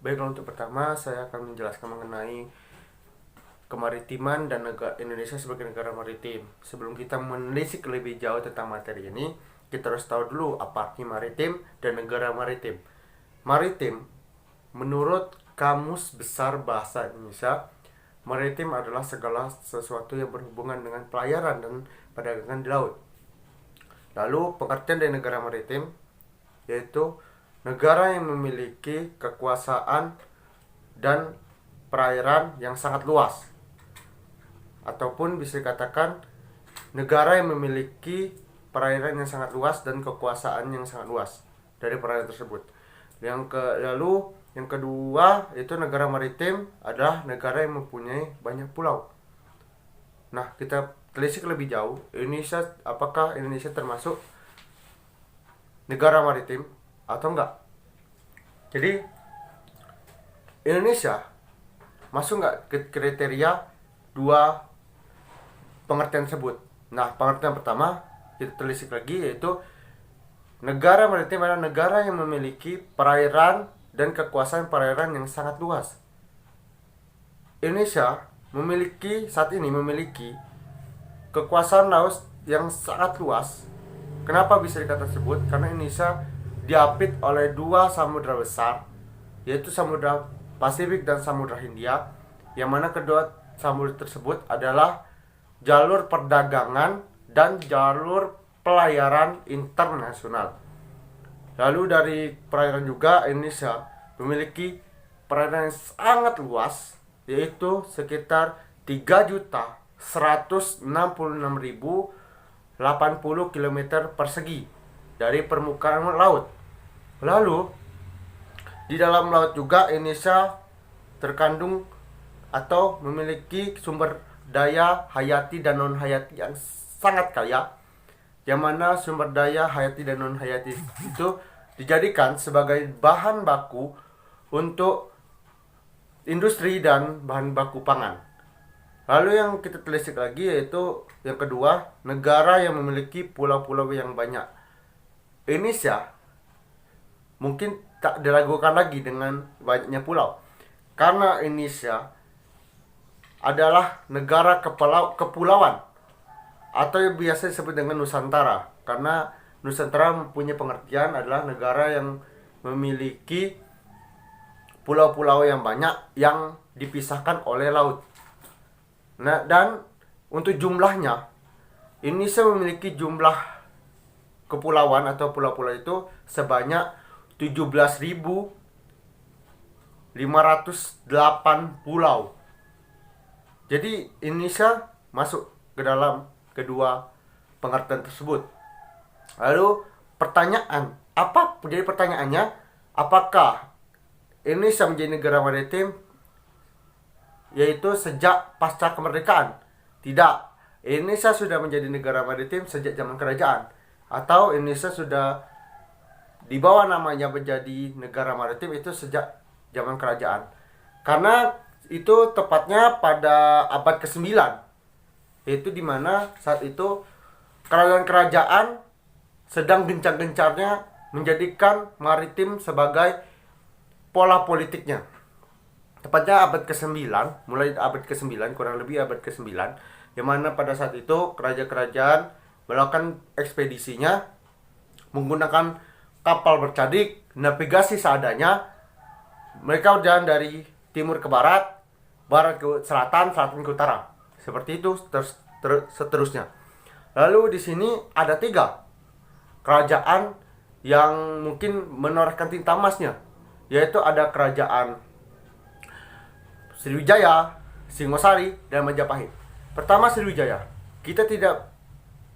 Baiklah, untuk pertama saya akan menjelaskan mengenai kemaritiman dan Indonesia sebagai negara maritim. Sebelum kita menelisik lebih jauh tentang materi ini, kita harus tahu dulu apa arti maritim dan negara maritim. Maritim, menurut Kamus Besar Bahasa Indonesia, maritim adalah segala sesuatu yang berhubungan dengan pelayaran dan perdagangan di laut. Lalu pengertian dari negara maritim yaitu negara yang memiliki kekuasaan dan perairan yang sangat luas, ataupun bisa dikatakan negara yang memiliki perairan yang sangat luas dan kekuasaan yang sangat luas dari perairan tersebut. Lalu yang kedua itu negara maritim adalah negara yang mempunyai banyak pulau. Nah, kita telisik lebih jauh, apakah Indonesia termasuk negara maritim atau enggak? Jadi Indonesia masuk enggak ke kriteria dua pengertian tersebut? Nah, pengertian pertama kita telisik lagi, yaitu negara maritim adalah negara yang memiliki perairan dan kekuasaan perairan yang sangat luas. Indonesia saat ini memiliki kekuasaan laut yang sangat luas. Kenapa bisa dikatakan tersebut? Karena Indonesia diapit oleh dua samudra besar, yaitu Samudra Pasifik dan Samudra Hindia, yang mana kedua samudra tersebut adalah jalur perdagangan dan jalur pelayaran internasional. Lalu dari perairan juga Indonesia memiliki perairan yang sangat luas, yaitu sekitar 3.166.080 km persegi dari permukaan laut. Lalu di dalam laut juga Indonesia terkandung atau memiliki sumber daya hayati dan non hayati yang sangat kaya, yang mana sumber daya hayati dan non hayati itu dijadikan sebagai bahan baku untuk industri dan bahan baku pangan. Lalu yang kita telisik lagi yaitu yang kedua, negara yang memiliki pulau-pulau yang banyak. Indonesia mungkin tak diragukan lagi dengan banyaknya pulau, karena Indonesia adalah negara kepulauan atau yang biasa disebut dengan Nusantara, karena Nusantara mempunyai pengertian adalah negara yang memiliki pulau-pulau yang banyak yang dipisahkan oleh laut. Nah, dan untuk jumlahnya, Indonesia memiliki jumlah kepulauan atau pulau-pulau itu sebanyak 17.508 pulau. Jadi Indonesia masuk ke dalam kedua pengertian tersebut. Lalu pertanyaannya, apakah Indonesia menjadi negara maritim yaitu sejak pasca kemerdekaan? Tidak. Indonesia sudah menjadi negara maritim sejak zaman kerajaan, atau Indonesia sudah di bawah namanya menjadi negara maritim itu sejak zaman kerajaan. Karena itu tepatnya pada abad ke-9, yaitu di mana saat itu kerajaan-kerajaan sedang gencar-gencarnya menjadikan maritim sebagai pola politiknya. Tepatnya abad ke-9, mulai abad ke-9, kurang lebih abad ke-9, yang mana pada saat itu kerajaan-kerajaan melakukan ekspedisinya menggunakan kapal bercadik, navigasi seadanya. Mereka berjalan dari timur ke barat, barat ke selatan, selatan ke utara. Seperti itu seterusnya. Lalu di sini ada 3 kerajaan yang mungkin menorehkan tinta emasnya, yaitu ada kerajaan Sriwijaya, Singosari, dan Majapahit. Pertama, Sriwijaya. Kita tidak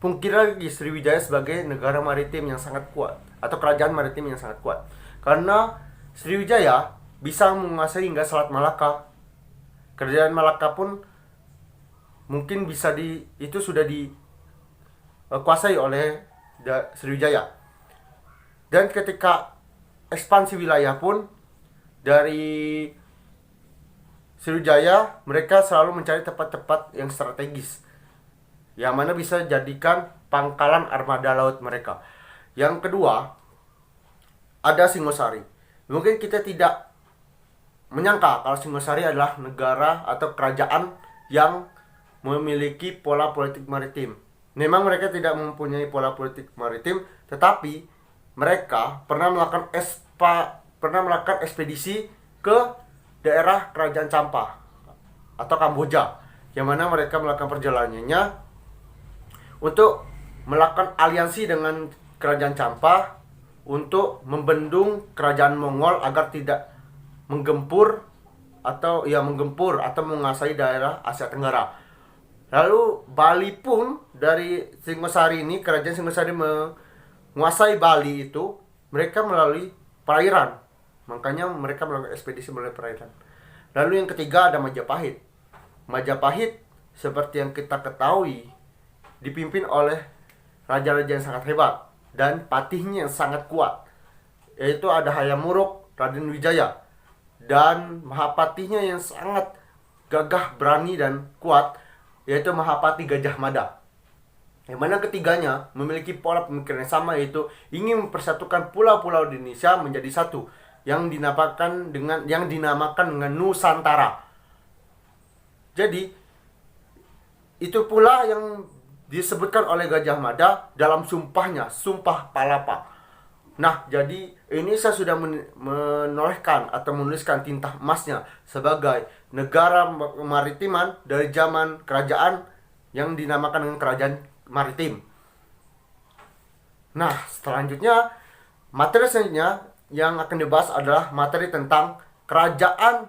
pungkiri lagi Sriwijaya sebagai negara maritim yang sangat kuat atau kerajaan maritim yang sangat kuat. Karena Sriwijaya bisa menguasai hingga Selat Malaka. Kerajaan Malaka pun mungkin itu sudah dikuasai oleh Sriwijaya. Dan ketika ekspansi wilayah pun dari Sriwijaya, mereka selalu mencari tempat-tempat yang strategis yang mana bisa jadikan pangkalan armada laut mereka. Yang kedua, ada Singosari. Mungkin kita tidak menyangka kalau Singosari adalah negara atau kerajaan yang memiliki pola politik maritim. Memang mereka tidak mempunyai pola politik maritim, tetapi mereka pernah melakukan ekspedisi ke daerah kerajaan Champa atau Kamboja, yang mana mereka melakukan perjalanannya untuk melakukan aliansi dengan kerajaan Champa untuk membendung kerajaan Mongol agar tidak menggempur atau menguasai daerah Asia Tenggara. Lalu Bali pun, dari Singosari ini, kerajaan Singosari menguasai Bali itu mereka melalui perairan. Makanya mereka melakukan ekspedisi melalui perairan. Lalu yang ketiga ada Majapahit. Majapahit seperti yang kita ketahui dipimpin oleh raja-raja yang sangat hebat dan patihnya yang sangat kuat, yaitu ada Hayam Wuruk, Raden Wijaya, dan Mahapatihnya yang sangat gagah, berani, dan kuat, yaitu Mahapati Gajah Mada. Yang mana ketiganya memiliki pola pemikiran yang sama, yaitu ingin mempersatukan pulau-pulau di Indonesia menjadi satu, yang dinamakan dengan Nusantara. Jadi itu pula yang disebutkan oleh Gajah Mada dalam sumpahnya, Sumpah Palapa. Nah, jadi Indonesia sudah menolehkan atau menuliskan tinta emasnya sebagai negara maritiman dari zaman kerajaan yang dinamakan dengan kerajaan maritim. Nah, materi selanjutnya yang akan dibahas adalah materi tentang kerajaan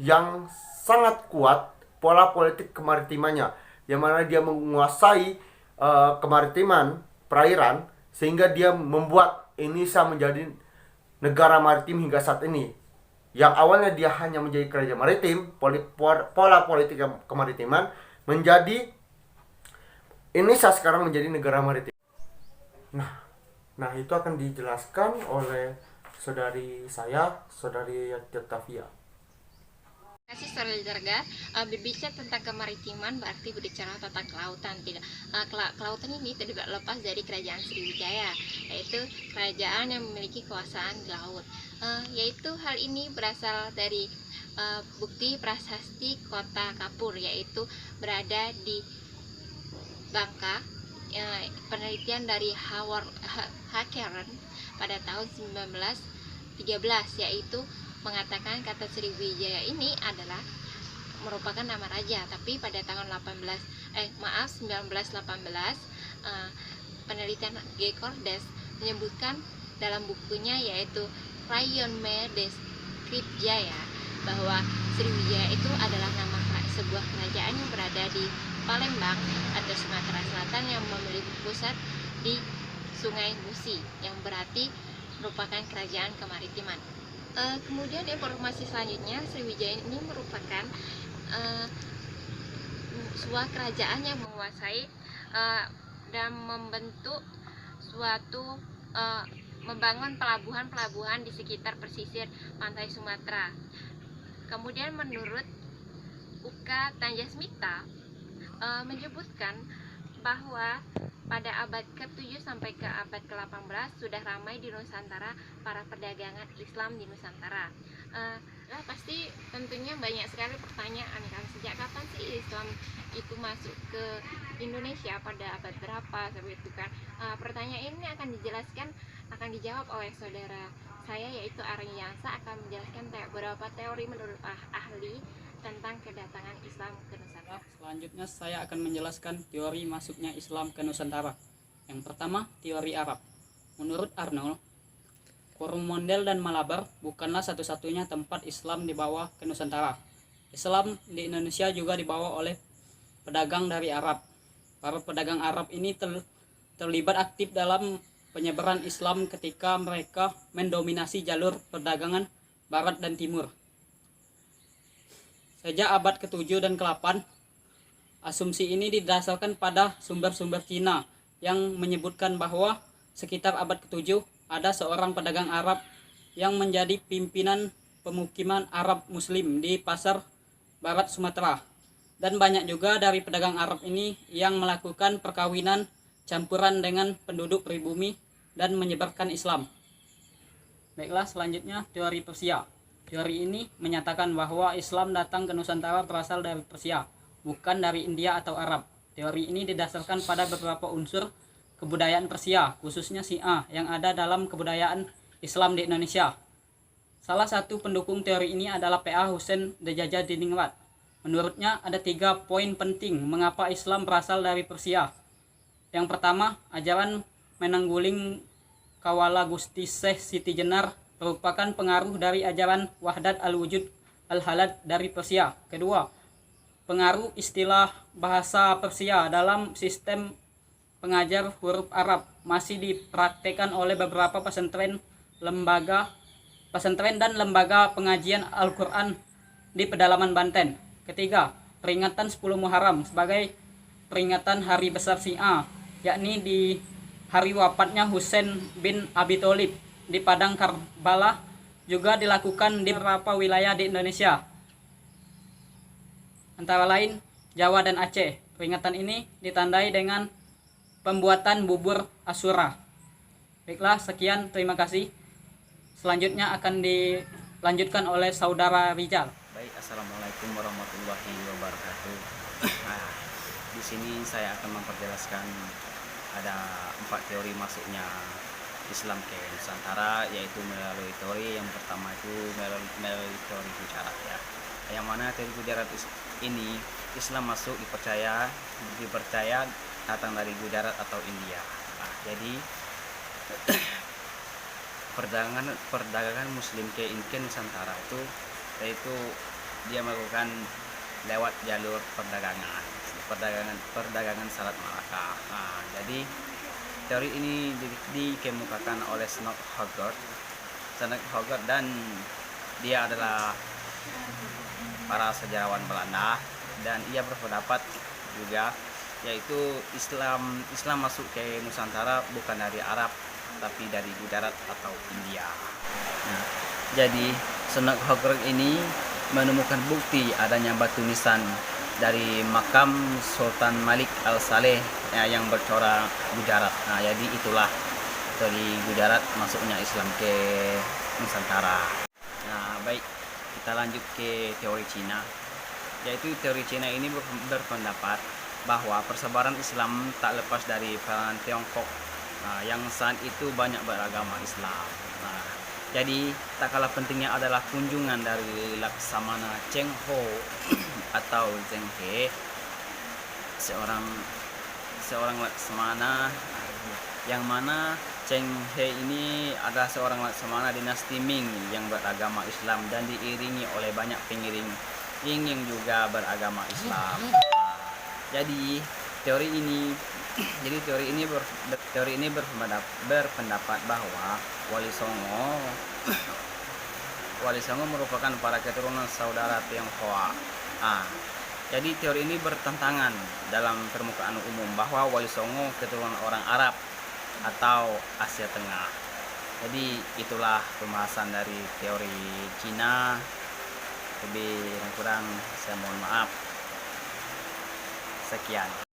yang sangat kuat pola politik kemaritimannya, yang mana dia menguasai kemaritiman perairan sehingga dia membuat Indonesia menjadi negara maritim hingga saat ini. Yang awalnya dia hanya menjadi kerajaan maritim, pola politik kemaritiman menjadi Indonesia sekarang menjadi negara maritim. Nah itu akan dijelaskan oleh saudari Octavia. Terima kasih saudara Jarga. Berbicara tentang kemaritiman berarti berbicara tentang kelautan. Kelautan ini tidak lepas dari kerajaan Sriwijaya, yaitu kerajaan yang memiliki kekuasaan di laut. Yaitu hal ini berasal dari bukti prasasti kota Kapur, yaitu berada di Bangka. Penelitian dari Howard Hackeren pada tahun 1913, yaitu mengatakan kata Sriwijaya ini adalah merupakan nama raja, tapi pada tahun 1918 penelitian G. Cordes menyebutkan dalam bukunya, yaitu Rayonme Deskriptjaya, bahwa Sriwijaya itu adalah nama sebuah kerajaan yang berada di Palembang atau Sumatera Selatan, yang memiliki pusat di Sungai Musi, yang berarti merupakan kerajaan kemaritiman. Kemudian informasi selanjutnya, Sriwijaya ini merupakan sebuah kerajaan yang menguasai dan membentuk suatu membangun pelabuhan-pelabuhan di sekitar pesisir pantai Sumatera. Kemudian menurut Uka Tanjasmita menyebutkan bahwa pada abad ke-7 sampai ke abad ke-18 sudah ramai di Nusantara para perdagangan Islam di Nusantara. Pasti tentunya banyak sekali pertanyaan kan, sejak kapan sih Islam itu masuk ke Indonesia, pada abad berapa seperti itu kan. Pertanyaan ini akan dijawab oleh saudara saya, yaitu Aryansa, akan menjelaskan beberapa teori menurut ahli tentang kedatangan Islam ke Nusantara. Selanjutnya saya akan menjelaskan teori masuknya Islam ke Nusantara. Yang pertama, teori Arab. Menurut Arnold, Coromandel dan Malabar bukanlah satu-satunya tempat Islam dibawa ke Nusantara. Islam di Indonesia juga dibawa oleh pedagang dari Arab. Para pedagang Arab ini terlibat aktif dalam penyebaran Islam ketika mereka mendominasi jalur perdagangan barat dan timur. Sejak abad ke-7 dan ke-8, asumsi ini didasarkan pada sumber-sumber Cina yang menyebutkan bahwa sekitar abad ke-7 ada seorang pedagang Arab yang menjadi pimpinan pemukiman Arab Muslim di pasar barat Sumatera. Dan banyak juga dari pedagang Arab ini yang melakukan perkawinan campuran dengan penduduk pribumi dan menyebarkan Islam. Baiklah, selanjutnya teori Persia. Teori ini menyatakan bahwa Islam datang ke Nusantara berasal dari Persia, bukan dari India atau Arab. Teori ini didasarkan pada beberapa unsur kebudayaan Persia, khususnya Syiah yang ada dalam kebudayaan Islam di Indonesia. Salah satu pendukung teori ini adalah P.A. Hussein Djajjadiningrat. Menurutnya ada 3 poin penting mengapa Islam berasal dari Persia. Yang pertama, ajaran Menangguling Kawala Gusti Syekh Siti Jenar merupakan pengaruh dari ajaran Wahdat al-Wujud al-Halad dari Persia. Kedua, pengaruh istilah bahasa Persia dalam sistem pengajar huruf Arab masih dipraktekkan oleh beberapa pesantren dan lembaga pengajian Al-Quran di pedalaman Banten. Ketiga, peringatan 10 Muharram sebagai peringatan hari besar Syiah, yakni di hari wafatnya Husain bin Abi Thalib di Padang Karbala, juga dilakukan di beberapa wilayah di Indonesia, antara lain Jawa dan Aceh. Peringatan ini ditandai dengan pembuatan bubur Asyura. Baiklah, sekian, terima kasih. Selanjutnya akan dilanjutkan oleh saudara Rijal. Baik, assalamualaikum warahmatullahi wabarakatuh. Nah, di sini saya akan memperjelaskan ada 4 teori masuknya Islam ke Nusantara, yaitu melalui teori yang pertama itu melalui teori Gujarat ya. Yang mana teori Gujarat ini Islam masuk dipercaya datang dari Gujarat atau India. Nah, jadi perdagangan Muslim ke Nusantara itu yaitu dia melakukan lewat jalur perdagangan Selat Malaka. Nah, jadi teori ini dikemukakan oleh Snock Hoggart dan dia adalah para sejarawan Belanda, dan ia berpendapat juga yaitu Islam masuk ke Nusantara bukan dari Arab tapi dari Gujarat atau India. Nah, jadi Snock Hoggart ini menemukan bukti adanya batu nisan dari makam Sultan Malik Al-Saleh yang bercorak Gujarat. Nah, jadi itulah dari Gujarat masuknya Islam ke Nusantara. Nah, baik, kita lanjut ke teori Cina. Yaitu teori Cina ini berpendapat bahwa persebaran Islam tak lepas dari peranan Tiongkok yang saat itu banyak beragama Islam. Nah, jadi tak kalah pentingnya adalah kunjungan dari Laksamana Cheng Ho atau Zheng He, seorang laksamana yang mana Cheng He ini adalah seorang laksamana dinasti Ming yang beragama Islam dan diiringi oleh banyak pengiring Ying yang juga beragama Islam. Jadi teori ini berpendapat bahwa Wali Songo merupakan para keturunan saudara Tionghoa. Jadi teori ini bertentangan dalam permukaan umum bahwa Wali Songo keturunan orang Arab atau Asia Tengah. Jadi itulah pembahasan dari teori Cina. Lebih dan kurang saya mohon maaf. Sekian.